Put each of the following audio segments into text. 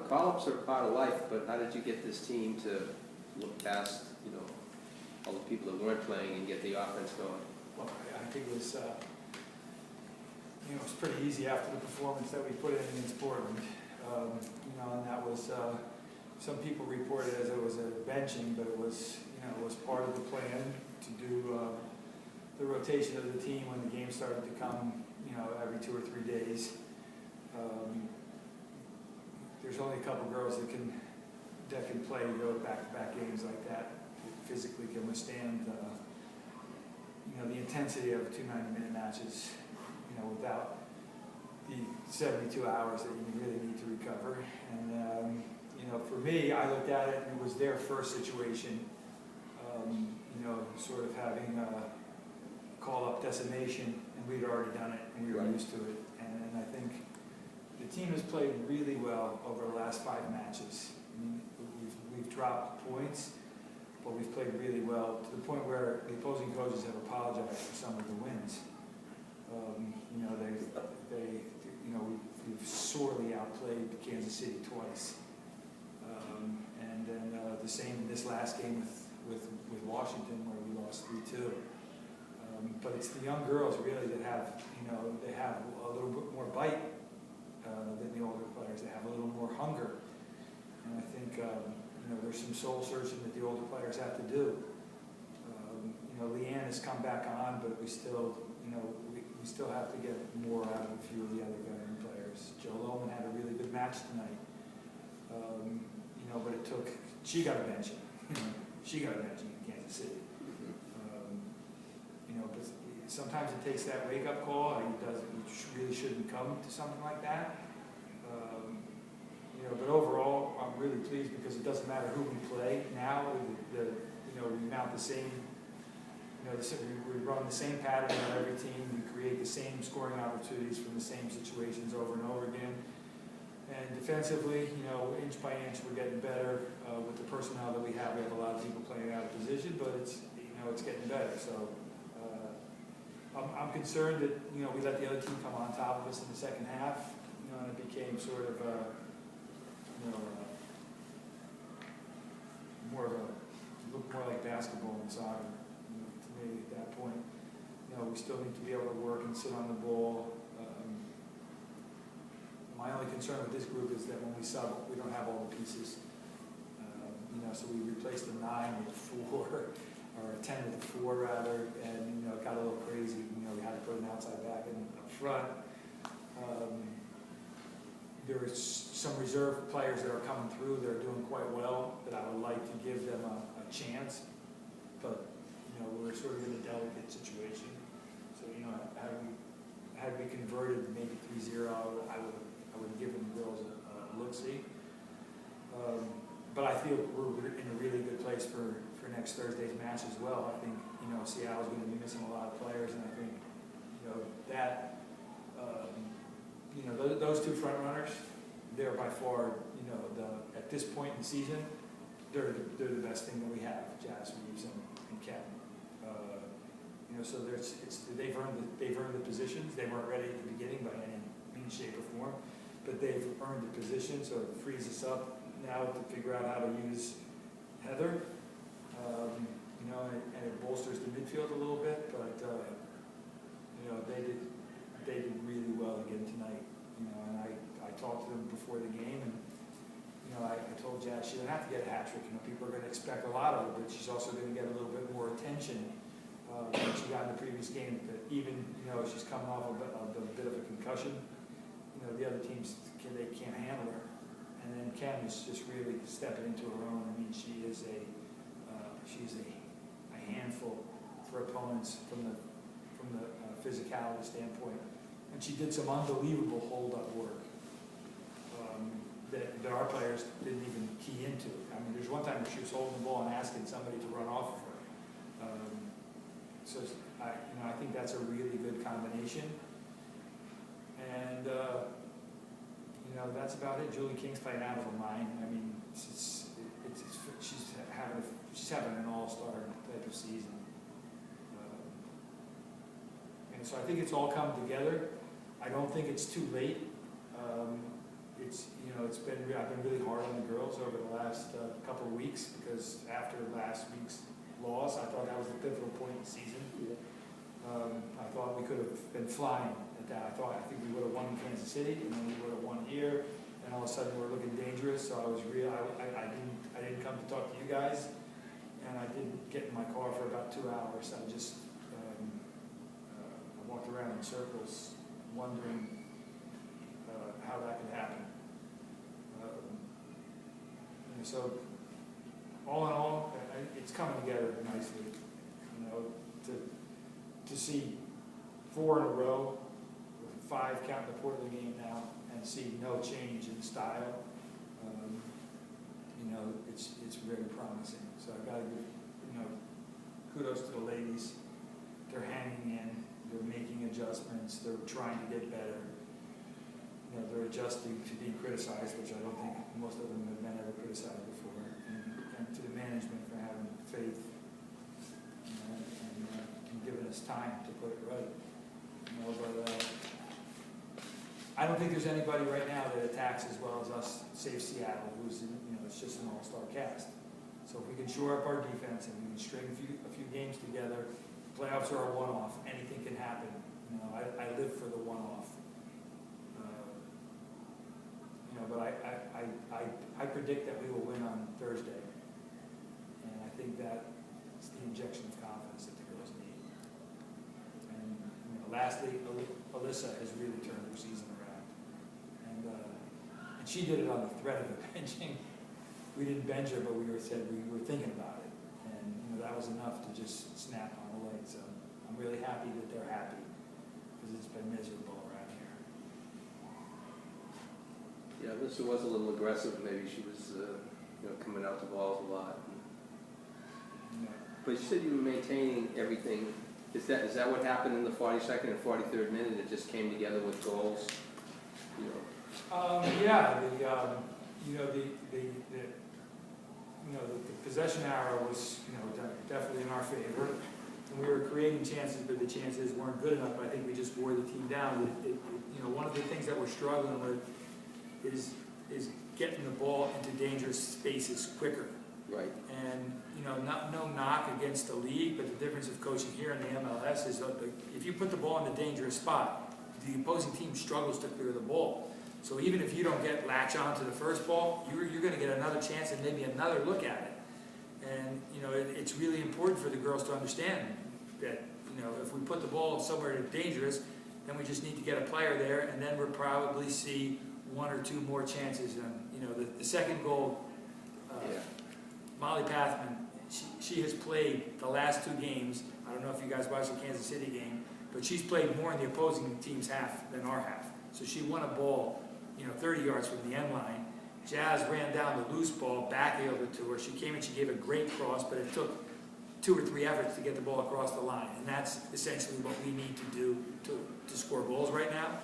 call-ups are part of life, but how did you get this team to look past, all the people that weren't playing and get the offense going? Well, I think it was, it was pretty easy after the performance that we put in against Portland. And that was, some people reported as it was a benching, but it was, it was part of the plan to do the rotation of the team when the game started to come, every 2 or 3 days. There's only a couple girls that can play, go back-to-back games like that, physically can withstand, the intensity of 2 90-minute matches, without the 72 hours that you really need to recover. And, for me, I looked at it and it was their first situation, sort of having call-up decimation, and we'd already done it and we were used to it. And I think the team has played really well over the last 5 matches. I mean, we've dropped points, but we've played really well to the point where the opposing coaches have apologized for some of the wins. We've sorely outplayed Kansas City twice, and then the same this last game with Washington where we lost 3-2. But it's the young girls really that have they have a little bit more bite than the older players. They have a little more hunger, and I think there's some soul searching that the older players have to do. Leanne has come back on, but we still we still have to get more out of a few of the other veteran players. Joe Lohman had a really good match tonight, but it took, she got a benching. She got a benching in Kansas City. But sometimes it takes that wake-up call. You really shouldn't come to something like that. But overall, I'm really pleased because it doesn't matter who we play now. We mount the same. We run the same pattern on every team. We create the same scoring opportunities from the same situations over and over again. And defensively, inch by inch, we're getting better with the personnel that we have. We have a lot of people playing out of position, but it's getting better. So I'm concerned that we let the other team come on top of us in the second half. And it became sort of looked more like basketball than soccer. Maybe at that point, we still need to be able to work and sit on the ball. My only concern with this group is that when we sub, we don't have all the pieces. So we replaced a 9 with a 4, or a 10 with a 4 rather, and it got a little crazy. We had to put an outside back in up front. There are some reserve players that are coming through that are doing quite well that I would like to give them a chance, but we're sort of in a delicate situation. So, had we converted maybe 3-0, I would give them girls a look-see. But I feel we're in a really good place for next Thursday's match as well. I think, Seattle's going to be missing a lot of players, and I think, those 2 front runners, they're by far, at this point in the season, they're the best thing that we have, Jazz Reeves and Kevin. So they've earned the positions. They weren't ready at the beginning by any means, shape, or form, but they've earned the position. So it frees us up now to figure out how to use Heather, and it bolsters the midfield a little bit. But they did really well again tonight. And I talked to them before the game, and I told Jazz she doesn't have to get a hat trick. People are going to expect a lot of her, but she's also going to get a little bit more attention than she got in the previous game. But even she's coming off a bit of a concussion. The other teams they can't handle her, and then Ken is just really stepping into her own. I mean, she's a handful for opponents from the physicality standpoint, and she did some unbelievable hold-up work that our players didn't even key into. I mean, there's one time where she was holding the ball and asking somebody to run off of her. So I think that's a really good combination, and that's about it. Julie King's playing out of her mind. I mean, she's having an all-star type of season, and so I think it's all come together. I don't think it's too late. I've been really hard on the girls over the last couple of weeks, because after last week's loss, I thought that was the pivotal point in the season. I thought we could have been flying at that. I think we would have won in Kansas City, and then we would have won here, and all of a sudden we're looking dangerous. So I didn't come to talk to you guys, and I didn't get in my car for about 2 hours. I just I walked around in circles, wondering how that could happen. And so, all in all, it's coming together nicely. To see 4 in a row, with 5 counting the Portland game now, and see no change in style, it's very promising. So I got to give kudos to the ladies. They're hanging in. They're making adjustments. They're trying to get better. They're adjusting to being criticized, which I don't think most of them have been ever criticized before. And to the management for having faith and giving us time to put it right. But I don't think there's anybody right now that attacks as well as us, save Seattle, who's it's just an all-star cast. So if we can shore up our defense and we can string a few games together, playoffs are a one-off. Anything can happen. I live for the one-off. But I predict that we will win on Thursday, and I think that it's the injection of confidence that the girls need. And lastly, Alyssa has really turned her season around, and she did it on the threat of the benching. We didn't bench her, but we were thinking about it, and that was enough to just snap on the leg. So I'm really happy that they're happy, because it's been miserable around here. Yeah, Alyssa was a little aggressive. Maybe she was, coming out the balls a lot. Yeah. But you said you were maintaining everything. Is that what happened in the 42nd and 43rd minute? It just came together with goals. Yeah. The possession arrow was definitely in our favor, and we were creating chances, but the chances weren't good enough. I think we just wore the team down. One of the things that we're struggling with is getting the ball into dangerous spaces quicker. Right. And no knock against the league, but the difference of coaching here in the MLS is if you put the ball in a dangerous spot, the opposing team struggles to clear the ball. So even if you don't latch on to the first ball, you're going to get another chance and maybe another look at it. And it's really important for the girls to understand that if we put the ball somewhere dangerous, then we just need to get a player there, and then we'll probably see 1 or 2 more chances. And the second goal, Molly Pathman, she has played the last 2 games. I don't know if you guys watched the Kansas City game, but she's played more in the opposing team's half than our half. So she won a ball, 30 yards from the end line. Jazz ran down the loose ball, backheeled it to her. She came and she gave a great cross, but it took 2 or 3 efforts to get the ball across the line. And that's essentially what we need to do to score goals right now.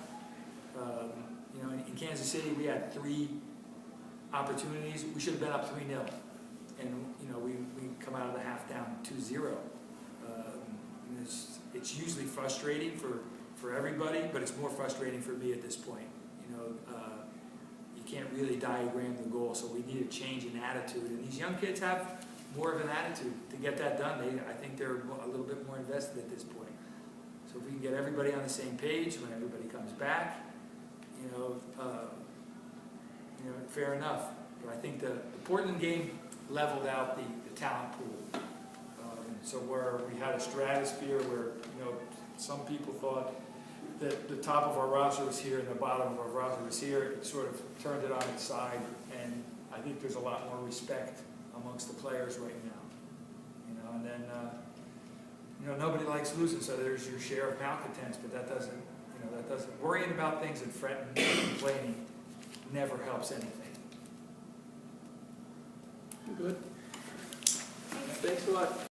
In Kansas City, we had 3 opportunities. We should have been up 3-0. And, we come out of the half down 2-0. It's usually frustrating for everybody, but it's more frustrating for me at this point. You can't really diagram the goal, so we need a change in attitude. And these young kids have more of an attitude to get that done. I think they're a little bit more invested at this point. So if we can get everybody on the same page when everybody comes back, fair enough. But I think the Portland game leveled out the talent pool. So where we had a stratosphere where, some people thought that the top of our roster was here and the bottom of our roster was here, it sort of turned it on its side. And I think there's a lot more respect amongst the players right now. And then, nobody likes losing, so there's your share of malcontents, but that doesn't worrying about things and fretting and complaining never helps anything. Good. Thanks a lot.